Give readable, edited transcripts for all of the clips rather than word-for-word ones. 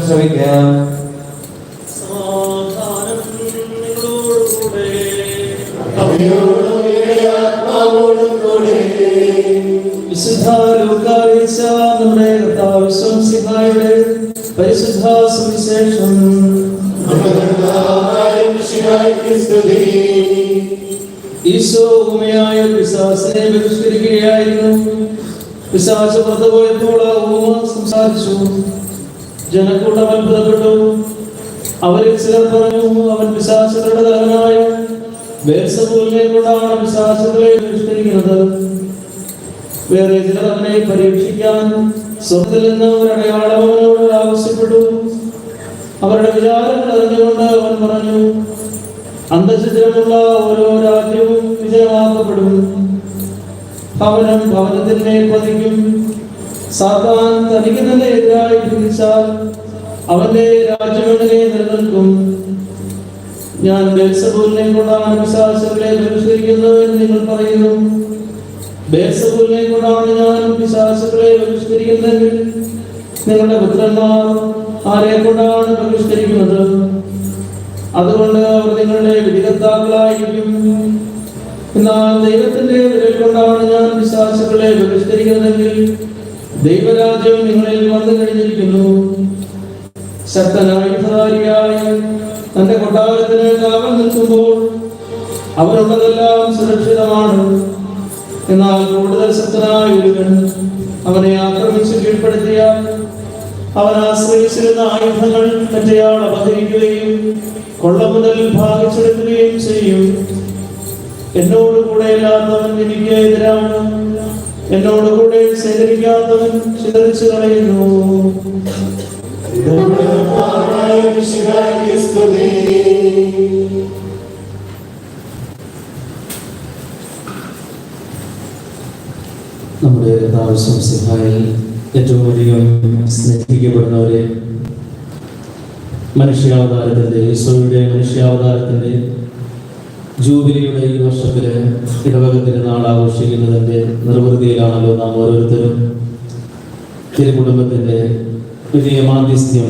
ശ്രമിക്കാം. വിശുദ്ധ ലൂക്കാറിയിച്ച നമ്മുടെ കർത്താവ് മിശിഹായുടെ പരിശുദ്ധ സുവിശേഷം. ഈശോ ഊമയായ പിശാചിനെ ബഹിഷ്കരിക്കുകയായിരുന്നു. പിശാച് പുറത്തുപോയപ്പോൾ ആ ഊമ സംസാരിച്ചു. ജനക്കൂട്ടം അത്ഭുതപ്പെട്ടു. അവരിൽ ചിലർ പറഞ്ഞു, അവൻ പിശാചുകളുടെ തലവനായ ബെൽസെബൂലിനെ കൊണ്ടാണ് പിശാചുകളെ ബഹിഷ്കരിക്കുന്നത്. വേറെ ചിലർ അവനെ പരീക്ഷിക്കാൻ സ്വർഗ്ഗത്തിൽ നിന്ന് ഒരു അടയാളം അവനോട് ആവശ്യപ്പെട്ടു. അവരുടെ വിചാരങ്ങൾ അറിഞ്ഞുകൊണ്ട് അവൻ പറഞ്ഞു, അന്തഃഛിദ്രമുള്ള ഓരോ രാജ്യവും വിജയമാക്കപ്പെടും, ഭവനം ഭവനത്തിന്മേൽ പതിക്കും. സാത്താൻ തനിക്ക് തന്നെ എതിരായി തിരിച്ചാൽ അവന്റെ രാജ്യം എങ്ങനെ നിലനിൽക്കും? ഞാൻ ബെൽസെബൂലിനെ കൊണ്ടാണ് പിശാചുകളെ ബഹിഷ്കരിക്കുന്നത് എന്ന് നിങ്ങൾ പറയുന്നു. ബെൽസെബൂലിനെ കൊണ്ടാണ് ഞാൻ പിശാചുകളെ ബഹിഷ്കരിക്കുന്നതെങ്കിൽ നിങ്ങളുടെ പുത്രന്മാർ ആരെ കൊണ്ടാണ് ബഹിഷ്കരിക്കുന്നത്? അതുകൊണ്ട് അവർ നിങ്ങളുടെ വിധികർത്താക്കളായിരിക്കും. എന്നാൽ ദൈവത്തിന്റെ വിരൽ കൊണ്ടാണ് ഞാൻ പിശാചുകളെ ബഹിഷ്കരിക്കുന്നതെങ്കിൽ ദൈവരാജ്യം നിങ്ങളിൽ വന്നു കഴിഞ്ഞിരിക്കുന്നു. ശക്തനായുധധാരിയായി തന്റെ കൊട്ടാരത്തിന് കാവൽ നിൽക്കുമ്പോൾ അവനുള്ളതെല്ലാം സുരക്ഷിതമാണ്. എന്നാൽ കൂടുതൽ ശക്തനായ ഒരുവൻ അവനെ ആക്രമിച്ച് കീഴ്പ്പെടുത്തിയാൽ അവൻ ആശ്രയിച്ചിരുന്ന ആയുധങ്ങൾ മറ്റേയാൾ അപഹരിക്കുകയും കൊള്ള മുതൽ ഭാഗിച്ചെടുക്കുകയും ചെയ്യും. എന്നോട് കൂടെ ഇല്ലാത്തവൻ എനിക്ക് എതിരാണ്, എന്നോട് കൂടെ ശേഖരിക്കാത്തവൻ ചിതറിച്ചു കളയുന്നു. നമ്മുടെ കർത്താവിൽ ഏറ്റവും അധികം സ്നേഹിക്കപ്പെടുന്നവരെ, മനുഷ്യാവതാരത്തിൻ്റെ ഈശോയുടെ മനുഷ്യാവതാരത്തിൻ്റെ ജൂബിലിയുടെ ഈ വർഷത്തില് ഇടവകത്തിന് നാളാഘോഷിക്കുന്നതിൻ്റെ നിർവൃതിയിലാണല്ലോ നാം ഓരോരുത്തരും. തിരുകുടുംബത്തിൻ്റെ വലിയ മാധ്യസ്ഥ്യം,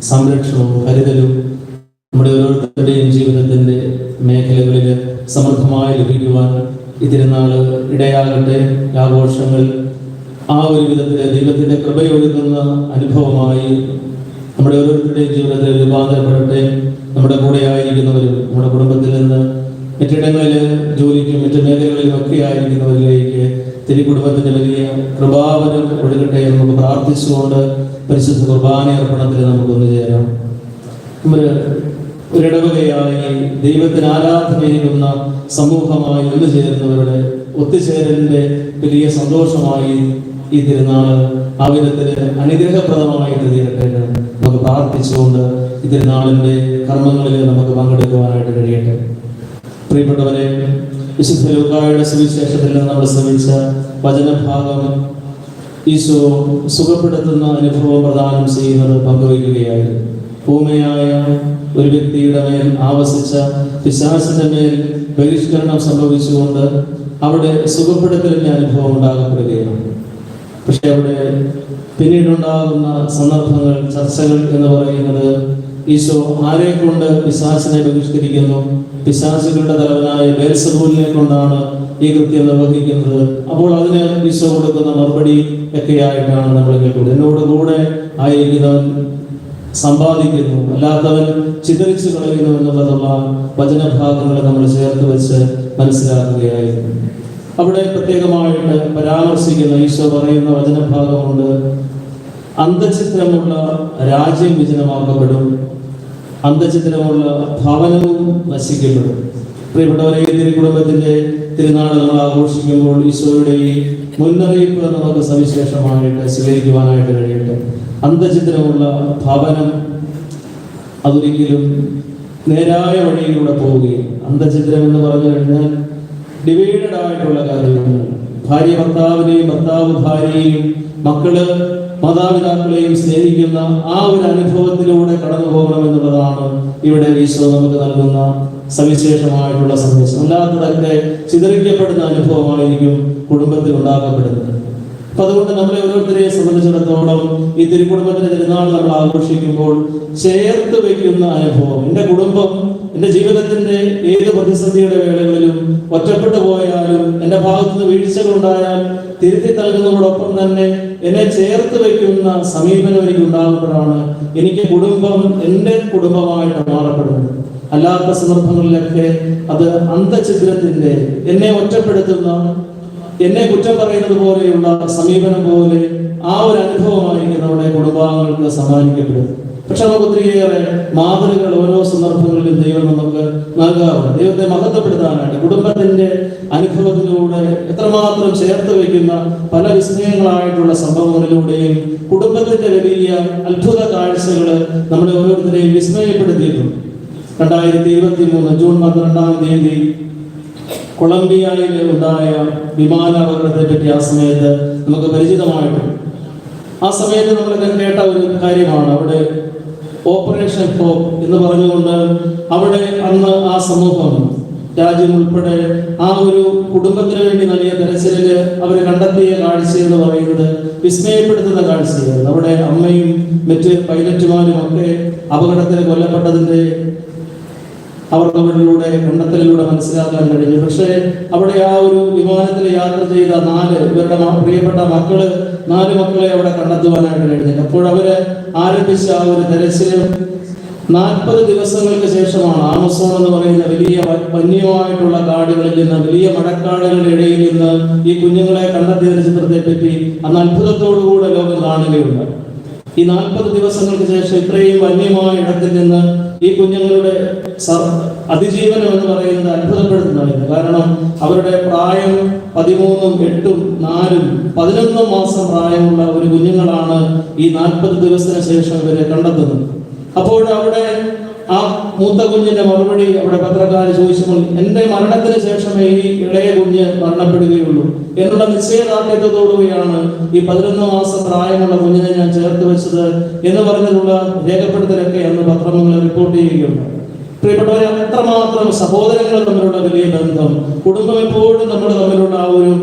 സംരക്ഷണവും കരുതലും നമ്മുടെ ഓരോരുത്തരുടെയും ജീവിതത്തിൻ്റെ മേഖലകളിൽ സമൃദ്ധമായി ലഭിക്കുവാൻ ഈ തിരുനാള് ഇടയാകട്ടെ. ആഘോഷങ്ങൾ ആ ഒരു വിധത്തിൽ ദൈവത്തിൻ്റെ കൃപയൊഴുകുന്ന അനുഭവമായി നമ്മുടെ ഓരോരുത്തരുടെയും ജീവിതത്തിൽ രൂപാന്തരപ്പെടട്ടെ. നമ്മുടെ കൂടെ ആയിരിക്കുന്നവരും നമ്മുടെ കുടുംബത്തിൽ നിന്ന് മറ്റിടങ്ങളിൽ ജോലിക്കും മറ്റു മേഖലകളിലും ഒക്കെ ആയിരിക്കുന്നവരിലേക്ക് തിരുകുടുംബത്തിന്റെ വലിയ കൃപാവരം ഒഴുകട്ടെ എന്ന് നമുക്ക് പ്രാർത്ഥിച്ചുകൊണ്ട് പരിശുദ്ധ കുർബാന അർപ്പണത്തിൽ നമുക്കൊന്നു ചേരാം. ഒരിടവകയായി ദൈവത്തിന് ആരാധനയേകുന്ന സമൂഹമായി ഒന്നു ചേരുന്നവരുടെ ഒത്തുചേരലിന്റെ വലിയ സന്തോഷമായി ഈ തിരുനാള് ആ വിധത്തിന് അനുഗ്രഹപ്രദമായിട്ട് തീരട്ടെ നമുക്ക് പ്രാർത്ഥിച്ചുകൊണ്ട് ഈ തിരുനാളിന്റെ കർമ്മങ്ങളിൽ നമുക്ക് പങ്കെടുക്കുവാനായിട്ട് കഴിയട്ടെ. പ്രിയപ്പെട്ടവരെ, വിശുദ്ധ ലൂക്കായുടെ സുവിശേഷത്തിൽ നമ്മൾ ശ്രമിച്ച വചനഭാഗം ഈശോ സുഖപ്പെടുത്തുന്ന അനുഭവം പ്രദാനം ചെയ്യുന്നത് പങ്കുവയ്ക്കുകയായിരുന്നു. ഊമയായ ഒരു വ്യക്തിയുടെ മേൽ ആവസിച്ച പിശാചിന്റെ മേൽ ബഹിഷ്കരണം സംഭവിച്ചുകൊണ്ട് അവിടെ സുഖപ്പെടുത്തലിന്റെ അനുഭവം ഉണ്ടാകപ്പെടുകയാണ്. പക്ഷെ അവിടെ പിന്നീടുണ്ടാകുന്ന സന്ദർഭങ്ങൾ, ചർച്ചകൾ എന്ന് പറയുന്നത് ഈശോ ആരെ കൊണ്ട് പിശാചിനെ ബഹിഷ്കരിക്കുന്നു? പിശാചുകളുടെ തലവനായ ബെൽസെബൂലിനെ കൊണ്ടാണ് ഈ കൃത്യം നിർവഹിക്കുന്നത്. അപ്പോൾ അതിന് ഈശോ കൊടുക്കുന്ന മറുപടി ഒക്കെയായിട്ടാണ് നമ്മൾ കേൾക്കുന്നത്. എന്നോട് കൂടെ ആയിരിക്കുന്നവൻ സമ്പാദിക്കുന്നു, അല്ലാത്തവൻ ചിതറിച്ചു കളയുന്നു എന്നുള്ളതുള്ള വചനഭാഗങ്ങൾ നമ്മൾ ചേർത്ത് വെച്ച് മനസ്സിലാക്കുകയായിരുന്നു. അവിടെ പ്രത്യേകമായിട്ട് പരാമർശിക്കുന്ന ഈശോ പറയുന്ന വചനഭാഗമുണ്ട്. അന്തഃഛിദ്രമുള്ള രാജ്യം വിജനമാക്കപ്പെടും, അന്തഃഛിദ്രമുള്ള ഭവനവും നശിക്കപ്പെടും. പ്രിയപ്പെട്ടവരെ, തിരുകുടുംബത്തിന്റെ തിരുനാൾ നമ്മൾ ആഘോഷിക്കുമ്പോൾ ഈശോയുടെ ഈ മുന്നറിയിപ്പ് നമുക്ക് സവിശേഷമായിട്ട് സ്വീകരിക്കുവാനായിട്ട് കഴിയട്ടെ. അന്തഃഛിദ്രമുള്ള ഭവനം അതൊരിക്കലും നേരായ വഴിയിലൂടെ പോവുകയും, അന്തഃഛിദ്രം എന്ന് പറഞ്ഞു കഴിഞ്ഞാൽ ഡിവൈഡഡ് ആയിട്ടുള്ള കാര്യങ്ങൾ, ഭാര്യ ഭർത്താവിനെയും ഭർത്താവ് ഭാര്യയെയും മക്കള് മാതാപിതാക്കളെയും സ്നേഹിക്കുന്ന ആ ഒരു അനുഭവത്തിലൂടെ കടന്നു പോകണമെന്നുള്ളതാണ് ഇവിടെ ഈശോ നമുക്ക് നൽകുന്ന സവിശേഷമായിട്ടുള്ള സന്ദേശം. അല്ലാത്തതൊക്കെ ചിതറിക്കപ്പെടുന്ന അനുഭവമായിരിക്കും കുടുംബത്തിൽ ഉണ്ടാക്കപ്പെടുന്നത്. അപ്പൊ അതുകൊണ്ട് നമ്മളെ ഓരോരുത്തരെയും സംബന്ധിച്ചിടത്തോളം ഈ തിരുക്കുടുംബത്തിന്റെ തിരുനാൾ നമ്മൾ ആഘോഷിക്കുമ്പോൾ ചേർത്ത് വെക്കുന്ന അനുഭവം, എന്റെ കുടുംബം എന്റെ ജീവിതത്തിന്റെ ഏത് പ്രതിസന്ധിയുടെ വേളകളിലും ഒറ്റപ്പെട്ടു പോയാലും എന്റെ ഭാഗത്തുനിന്ന് വീഴ്ചകളുണ്ടായാൽ തിരുത്തി നൽകുന്നതോടൊപ്പം തന്നെ എന്നെ ചേർത്ത് വെക്കുന്ന സമീപനം എനിക്ക് ഉണ്ടാകുമ്പോഴാണ് എനിക്ക് കുടുംബം എന്റെ കുടുംബമായിട്ട് മാറപ്പെടുന്നത്. അല്ലാത്ത സന്ദർഭങ്ങളിലൊക്കെ അത് അന്തഛിദ്രത്തിന്റെ, എന്നെ ഒറ്റപ്പെടുത്തുന്ന, എന്നെ കുറ്റം പറയുന്നത് പോലെയുള്ള സമീപനം പോലെ ആ ഒരു അനുഭവമായിരിക്കും നമ്മുടെ കുടുംബാംഗങ്ങൾക്ക് സമ്മാനിക്കപ്പെടുന്നത്. പക്ഷെ നമുക്ക് ഒത്തിരിയേറെ മാതൃകകൾ ഓരോ സന്ദർഭങ്ങളിലും ദൈവം നമുക്ക് നൽകാറുണ്ട്. ദൈവത്തെ മഹത്വപ്പെടുത്താനായിട്ട് കുടുംബത്തിന്റെ അനുഭവത്തിലൂടെ എത്രമാത്രം ചേർത്ത് വയ്ക്കുന്ന പല വിസ്മയങ്ങളായിട്ടുള്ള സംഭവങ്ങളിലൂടെയും കുടുംബത്തിന്റെ വലിയ അത്ഭുത കാഴ്ചകൾ നമ്മളെ ഓരോരുത്തരെയും വിസ്മയപ്പെടുത്തിയിട്ടുണ്ട്. 2023 ജൂൺ 12-ാം തീയതി കൊളംബിയയിൽ ഉണ്ടായ വിമാനാപകടത്തെ പറ്റി ആ സമയത്ത് നമുക്ക് പരിചിതമായിട്ടുണ്ട്. ആ സമയത്ത് നമ്മളൊക്കെ കേട്ട ഒരു കാര്യമാണ്, അവിടെ ഓപ്പറേഷൻ ഹോപ്പ് എന്ന് പറഞ്ഞുകൊണ്ട് അവിടെ അന്ന് ആ സമൂഹം, രാജ്യം ഉൾപ്പെടെ ആ ഒരു കുടുംബത്തിന് വേണ്ടി നൽകിയ തെരച്ചിലില് അവർ കണ്ടെത്തിയ കാഴ്ച എന്ന് പറയുന്നത് വിസ്മയപ്പെടുത്തുന്ന കാഴ്ചയായിരുന്നു. അവിടെ അമ്മയും മറ്റ് പൈലറ്റുമാരും ഒക്കെ അപകടത്തിൽ കൊല്ലപ്പെട്ടതിന്റെ അവർക്കവരിലൂടെ കണ്ടെത്തലിലൂടെ മനസ്സിലാക്കാൻ കഴിഞ്ഞു. പക്ഷേ അവിടെ ആ ഒരു വിമാനത്തിൽ യാത്ര ചെയ്ത ഇവരുടെ പ്രിയപ്പെട്ട 4 മക്കളെ അവിടെ കണ്ടെത്തുവാനായിട്ട് കഴിഞ്ഞില്ല. അപ്പോൾ അവര് ആരംഭിച്ച ആ ഒരു തെരച്ചില് 40 ദിവസങ്ങൾക്ക് ശേഷമാണ് ആമസോൺ എന്ന് പറയുന്ന വലിയ വന്യമായിട്ടുള്ള കാടുകളിൽ നിന്ന്, വലിയ മഴക്കാടുകളുടെ ഇടയിൽ നിന്ന് ഈ കുഞ്ഞുങ്ങളെ കണ്ടെത്തിയ ചിത്രത്തെ പറ്റി അന്ന് അത്ഭുതത്തോടുകൂടെ ലോകം കാണുകയുണ്ട്. ഈ 40 ദിവസങ്ങൾക്ക് ശേഷം ഇത്രയും വന്യമായ ഇടത്തിൽ നിന്ന് ഈ കുഞ്ഞുങ്ങളുടെ അതിജീവനം എന്ന് പറയുന്നത് അത്ഭുതപ്പെടുത്തുന്നതായിരുന്നു. കാരണം അവരുടെ പ്രായം 13, 8, 4, 11 മാസം പ്രായമുള്ള ഒരു കുഞ്ഞുങ്ങളാണ് ഈ 40 ദിവസത്തിന് ശേഷം ഇവരെ കണ്ടെത്തുന്നത്. അപ്പോൾ അവിടെ ആ മൂത്ത കുഞ്ഞിന്റെ മറുപടി അവിടെ പത്രക്കാർ ചോദിച്ചപ്പോൾ, എന്റെ മരണത്തിന് ശേഷമേ ഈ ഇളയ കുഞ്ഞ് മരണപ്പെടുകയുള്ളൂ എന്നുള്ള നിശ്ചയദാർഢ്യത്തോടുകൂടിയാണ് ഈ 11 മാസം പ്രായമുള്ള കുഞ്ഞിനെ ഞാൻ ചേർത്ത് വെച്ചത് എന്ന് പറഞ്ഞിട്ടുള്ള രേഖപ്പെടുത്തലൊക്കെ അന്ന് പത്രങ്ങൾ റിപ്പോർട്ട് ചെയ്യുകയുണ്ട്. പ്രിയപ്പെട്ടവരെ, എത്രമാത്രം സഹോദരങ്ങൾ തമ്മിലുള്ള വലിയ ബന്ധം, കുടുംബം എപ്പോഴും നമ്മൾ തമ്മിലുള്ള ആ ഒരു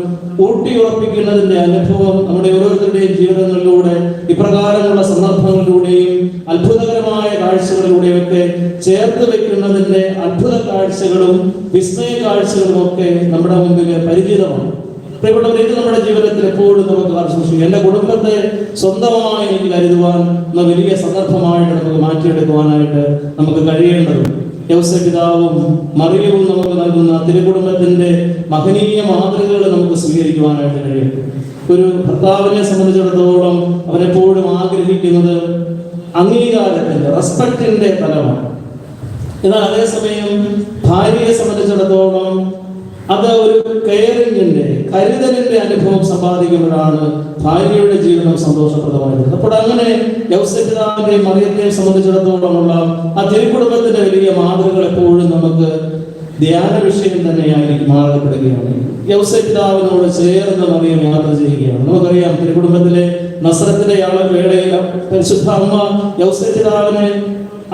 ഊട്ടിയുറപ്പിക്കുന്നതിന്റെ അനുഭവം നമ്മുടെ ഓരോരുത്തരുടെയും ജീവിതങ്ങളിലൂടെ ഇപ്രകാരമുള്ള സന്ദർഭങ്ങളിലൂടെയും അത്ഭുതകരമായ കാഴ്ചകളിലൂടെയും ഒക്കെ ചേർത്ത് വെക്കുന്നതിന്റെ അത്ഭുത കാഴ്ചകളും വിസ്മയ കാഴ്ചകളും ഒക്കെ നമ്മുടെ മുമ്പിൽ പരിചിതമാണ്. പ്രിയപ്പെട്ടവർ, ഇത് നമ്മുടെ ജീവിതത്തിൽ എപ്പോഴും നമുക്ക് ആശംസിക്കും. എന്റെ കുടുംബത്തെ സ്വന്തമായി എനിക്ക് കരുതുവാൻ എന്ന വലിയ സന്ദർഭമായിട്ട് നമുക്ക് മാറ്റിയെടുക്കുവാനായിട്ട് നമുക്ക് കഴിയേണ്ടതുണ്ട്. യൗസേപ്പ് പിതാവും മറിയവും നമുക്ക് നൽകുന്ന തിരുകുടുംബത്തിന്റെ മഹനീയ മാതൃകകൾ നമുക്ക് സ്വീകരിക്കുവാനായിട്ട് കഴിയും. ഒരു ഭർത്താവിനെ സംബന്ധിച്ചിടത്തോളം അവരെപ്പോഴും ആഗ്രഹിക്കുന്നത് അംഗീകാരത്തിന്റെ, റെസ്പെക്റ്റിന്റെ തലമാണ്. എന്നാൽ അതേസമയം ഭാര്യയെ സംബന്ധിച്ചിടത്തോളം അത് ഒരു കെയറിങ്ങിന്റെ, കരുതലിന്റെ അനുഭവം സമ്പാദിക്കുമ്പോഴാണ് ഭാര്യയുടെ ജീവിതം സന്തോഷപ്രദമായിരുന്നത്. അപ്പോൾ അങ്ങനെ യൗസേപ്പ് പിതാവിന്റെയും മറിയത്തെയും സംബന്ധിച്ചിടത്തോളമുള്ള ആ തിരുക്കുടുംബത്തിന്റെ വലിയ മാതൃകകൾ എപ്പോഴും നമുക്ക് ധ്യാന വിഷയം തന്നെയായിരിക്കും മാറപ്പെടുകയാണ്. യൗസേപ്പ് പിതാവിനോട് ചേർന്ന് മറിയം യാത്ര ചെയ്യുകയാണ്. നമുക്കറിയാം, തിരുക്കുടുംബത്തിലെ നസ്രത്തിന്റെ വേളയിൽ പരിശുദ്ധ അമ്മ യൗസേപ്പ് പിതാവിനെ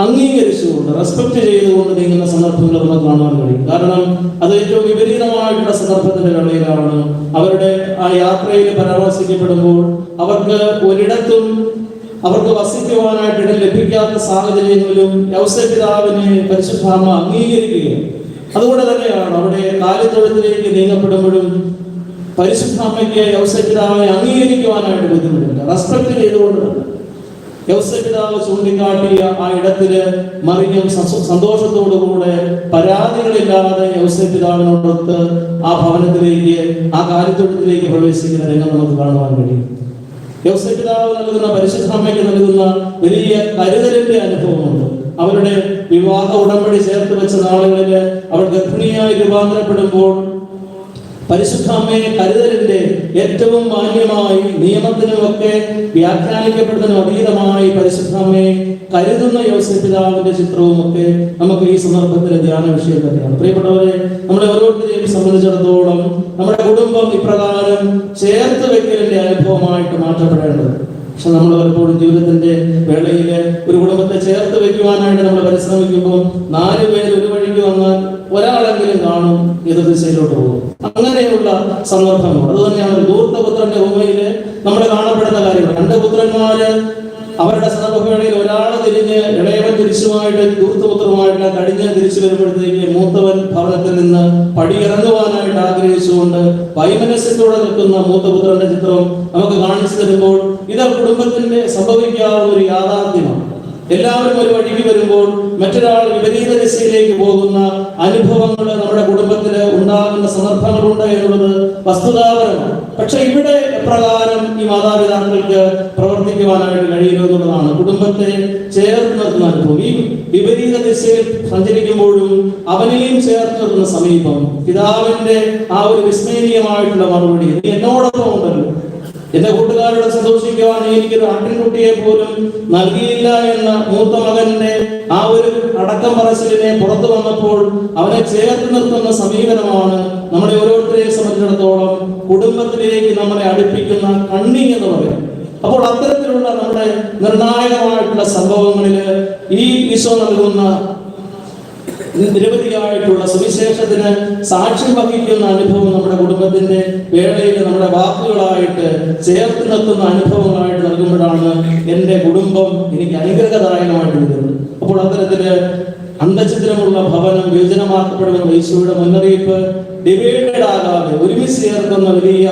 അംഗീകരിച്ചുകൊണ്ട്, റെസ്പെക്ട് ചെയ്തുകൊണ്ട് നീങ്ങുന്ന സന്ദർഭങ്ങൾ നമുക്ക് കാണാൻ കഴിയും. കാരണം അത് ഏറ്റവും വിപരീതമായിട്ടുള്ള സന്ദർഭത്തിന്റെ വേളയിലാണ് അവരുടെ ആ യാത്രയിൽ പരാമർശിക്കപ്പെടുമ്പോൾ അവർക്ക് ഒരിടത്തും അവർക്ക് വസിക്കുവാനായിട്ട് ഇടം ലഭിക്കാത്ത സാഹചര്യങ്ങളിലും യൗസേപ്പ് പിതാവിനെ പരിശുദ്ധ അമ്മ അംഗീകരിക്കുകയാണ്. അതുകൊണ്ട് തന്നെയാണ് അവിടെ കാലിത്തൊഴുത്തിലേക്ക് നീങ്ങപ്പെടുമ്പോഴും പരിശുദ്ധ അമ്മയ്ക്ക് യൗസേപ്പ് പിതാവിനെ അംഗീകരിക്കുവാനായിട്ട് ബുദ്ധിമുട്ടില്ല. റെസ്പെക്ട് ചെയ്തുകൊണ്ട് യൗസേപ്പ് പിതാവ് ചൂണ്ടിക്കാട്ടിയ ആ ഇടത്തില് മറിയം സന്തോഷത്തോടുകൂടെ പരാതികളില്ലാതെ യൗസേപ്പ് പിതാവിനോടൊത്ത് ആ ഭവനത്തിലേക്ക്, ആ കാലിത്തൊഴുത്തിലേക്ക് പ്രവേശിക്കുന്ന രംഗം നമുക്ക് കാണുവാൻ കഴിയും. യൗസേപ്പ് പിതാവ് നൽകുന്ന, പരിശുദ്ധ അമ്മയ്ക്ക് നൽകുന്ന വലിയ കരുതലിന്റെ അനുഭവമുണ്ട്. അവരുടെ വിവാഹ ഉടമ്പടി ചേർത്ത് വെച്ച നാളുകളിൽ അവർ ഗർഭിണിയായി രൂപാന്തരപ്പെടുമ്പോൾ പരിശുദ്ധ അമ്മയെ കരുതലിന്റെ ഏറ്റവും മാന്യമായി, നിയമത്തിനുമൊക്കെ വ്യാഖ്യാനിക്കപ്പെടുന്നതിനും അതീതമായി പരിശുദ്ധ അമ്മയെ കരുതുന്ന യൗസേപ്പ് പിതാവിന്റെ ചിത്രവും ഒക്കെ നമുക്ക് ഈ സന്ദർഭത്തിലെ ധ്യാന വിഷയം തന്നെയാണ്. പ്രിയപ്പെട്ടവരെ, നമ്മളെ ഓരോരുത്തരെയും സംബന്ധിച്ചിടത്തോളം നമ്മുടെ കുടുംബം ഇപ്രകാരം ചേർത്ത് വെക്കലിന്റെ അനുഭവമായിട്ട് മാറ്റപ്പെടേണ്ടത്. പക്ഷെ നമ്മൾ പലപ്പോഴും ജീവിതത്തിന്റെ വേളയിൽ ഒരു കുടുംബത്തെ ചേർത്ത് വെക്കുവാനായിട്ട് നമ്മൾ പരിശ്രമിക്കുമ്പോൾ 4 പേര് ഒരു വഴിക്ക് വന്നാൽ ഒരാളെങ്കിലും കാണും എതിർ ദിശയിലോട്ട് പോകും. അങ്ങനെയുള്ള സന്ദർഭങ്ങൾ അത് തന്നെയാണ് ധൂർത്തപുത്രന്റെ ഉപമയില് നമ്മൾ കാണപ്പെടുന്ന കാര്യങ്ങൾ. രണ്ട് പുത്രന്മാര് അവരുടെ സന്ദർഭവേളയിൽ ഒരാൾ തിരിഞ്ഞ് ഇളയവൻ തിരിച്ചുമായിട്ട് ധൂർത്തപുത്രമായിട്ട് കഴിഞ്ഞ് തിരിച്ചു വരുമ്പോഴത്തേക്ക് മൂത്തവൻ ഭവനത്തിൽ നിന്ന് പടിയിറങ്ങുവാനായിട്ട് ആഗ്രഹിച്ചുകൊണ്ട് വൈമനസ്യത്തോടെ നിൽക്കുന്ന മൂത്തപുത്രന്റെ ചിത്രം നമുക്ക് കാണിച്ചു തരുമ്പോൾ ഇത് കുടുംബത്തിന്റെ സംഭവിക്കാവുന്ന ഒരു യാഥാർത്ഥ്യമാണ്. എല്ലാവരും ഒരു വഴിക്ക് വരുമ്പോൾ മറ്റൊരാൾ വിപരീത ദിശയിലേക്ക് പോകുന്ന അനുഭവങ്ങൾ നമ്മുടെ കുടുംബത്തിൽ ഉണ്ടാകുന്ന സന്ദർഭങ്ങളുണ്ട് എന്നുള്ളത് വസ്തുതാപരമാണ്. പക്ഷെ ഇവിടെ എപ്രകാരം ഈ മാതാപിതാക്കൾക്ക് പ്രവർത്തിക്കുവാനായിട്ട് കഴിയുന്നു എന്നുള്ളതാണ് കുടുംബത്തെ ചേർത്ത് നിർത്തുന്ന അനുഭവം. ഈ വിപരീത ദിശയിൽ സഞ്ചരിക്കുമ്പോഴും അവനെയും ചേർത്ത് നിർത്തുന്ന സമീപം, പിതാവിന്റെ ആ ഒരു വിസ്മരണീയമായിട്ടുള്ള മറുപടി, നീ എന്നോടൊപ്പം ഉണ്ടല്ലോ, എന്റെ കൂട്ടുകാരോട് സന്തോഷിക്കുവാൻ എനിക്കൊരു ആട്ടിൻകുട്ടിയെ പോലും നൽകിയില്ല എന്ന മൂത്ത മകന്റെ ആ ഒരു അടക്കം പറച്ചിലിനെ പുറത്തു വന്നപ്പോൾ അവനെ ചേർത്ത് നിർത്തുന്ന സമീപനമാണ് നമ്മളെ ഓരോരുത്തരെയും സംബന്ധിച്ചിടത്തോളം കുടുംബത്തിലേക്ക് നമ്മളെ അടുപ്പിക്കുന്ന കണ്ണി എന്ന് പറയും. അപ്പോൾ അത്തരത്തിലുള്ള നമ്മുടെ നിർണായകമായിട്ടുള്ള സംഭവങ്ങളില് ഈ ഈശോ നൽകുന്ന നിരവധിയായിട്ടുള്ള സുവിശേഷത്തിന് സാക്ഷ്യം വഹിക്കുന്ന അനുഭവം നമ്മുടെ കുടുംബത്തിന്റെ വേളയിൽ നമ്മുടെ വാക്കുകളായിട്ട് ചേർത്ത് നിർത്തുന്ന അനുഭവങ്ങളായിട്ട് നൽകുമ്പോഴാണ് എന്റെ കുടുംബം എനിക്ക് അനുഗ്രഹദായകമായിട്ട് വരുന്നത്. അപ്പോൾ അത്തരത്തില് അന്തഛിദ്രമുള്ള ഭവനം വിഭജനമാക്കപ്പെടുമെന്ന ഈശോയുടെ മുന്നറിയിപ്പ് ഡിവൈഡഡ് ആകാതെ ഒരുമിച്ച് ചേർക്കുന്ന വലിയ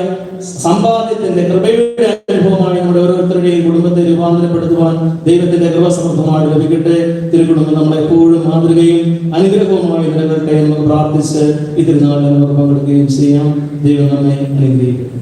സമ്പാദ്യത്തിന്റെ കൃപയുടെ അനുഭവമായി നമ്മുടെ ഓരോരുത്തരുടെയും കുടുംബത്തെ രൂപാന്തരപ്പെടുത്തുവാൻ ദൈവത്തിന്റെ കൃപ സമൃദ്ധമായി ലഭിക്കട്ടെ. തിരുക്കുടുംബം നമ്മളെ എപ്പോഴും മാതൃകയും അനുഗ്രഹവുമായി നിലനിർത്തേ നമുക്ക് പ്രാർത്ഥിച്ച് ഈ തിരുനാളിൽ നമുക്ക് പങ്കെടുക്കുകയും ചെയ്യാം. ദൈവം നമ്മെ അനുഗ്രഹിക്കട്ടെ.